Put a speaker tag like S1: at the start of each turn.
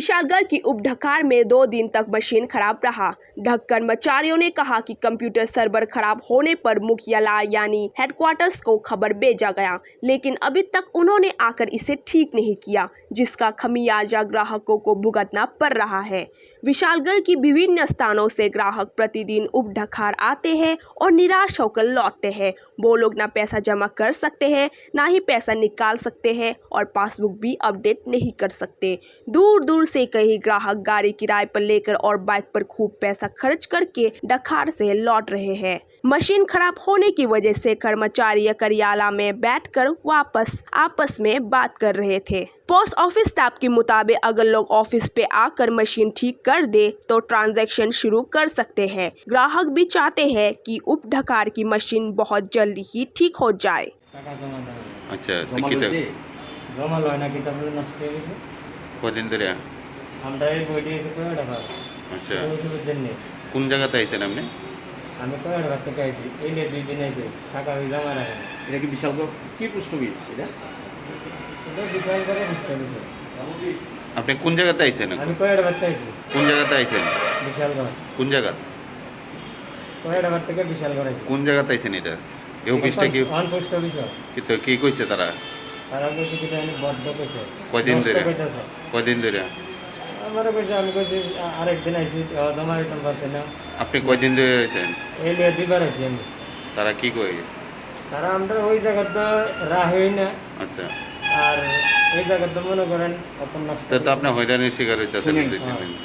S1: विशालगढ़ की उपढकार में 2 दिन तक मशीन खराब रहा। ढक कर्मचारियों ने कहा कि कंप्यूटर सर्वर खराब होने पर मुख्यालय यानी हेडक्वार्टर्स को खबर भेजा गया, लेकिन अभी तक उन्होंने आकर इसे ठीक नहीं किया, जिसका खमियाजा ग्राहकों को भुगतना पड़ रहा है। विशालगढ़ की विभिन्न स्थानों से ग्राहक प्रतिदिन उपढकार आते हैं और निराश होकर लौटते हैं। वो लोग ना पैसा जमा कर सकते हैं, ना ही पैसा निकाल सकते हैं और पासबुक भी अपडेट नहीं कर सकते। दूर दूर से कई ग्राहक गाड़ी किराए पर लेकर और बाइक पर खूब पैसा खर्च करके ढकार से लौट रहे हैं। मशीन खराब होने की वजह से कर्मचारी कार्यालय में बैठकर आपस में बात कर रहे थे। पोस्ट ऑफिस स्टाफ के मुताबिक अगर लोग ऑफिस पे आकर मशीन ठीक कर दे तो ट्रांजैक्शन शुरू कर सकते हैं। ग्राहक भी चाहते हैं कि उपढकार की मशीन बहुत जल्दी ही ठीक हो जाए।
S2: अच्छा, কোন জায়গাতে আইছেন আপনি?
S3: আমি কয়টা থেকে আইছি, এই নিয়ে 2 দিন আইছি, টাকা হয়ে জমা রাখেন।
S4: এটা কি বিশালগড় কি প্রশ্ন এটা?
S3: এটা বিশালগড় প্রশ্ন।
S2: আপনি কোন জায়গাতে আইছেন?
S3: আমি কয়টা বাড়তে আইছি।
S2: কোন জায়গাতে আইছেন?
S3: বিশালগড়।
S2: কোন জায়গা?
S3: কয়টা বাড় থেকে বিশালগড় আইছি।
S2: কোন জায়গাতে আইছেন এটা? এই অফিসটা কি?
S3: On post office.
S2: কি কইছে তারা?
S3: তারা কইছে কি জানি বদ্ধ কইছে।
S2: কয়দিন ধরে?
S3: আমারে কইছে, আমি কইছি আরেকদিন আইছি, জমা রিটার্ন পাচ্ছে না।
S2: আপনি কয়দিন ধরে আইছেন?
S3: এই নিয়ে 2 বার আইছি আমি।
S2: তারা কি কই?
S3: তারা আমরা ওই জায়গাতে রাহই না।
S2: আচ্ছা,
S3: আর এই জায়গাতে মনে করেন অপন নষ্ট।
S2: তো আপনি হয়রানির শিকার হইতেছেন।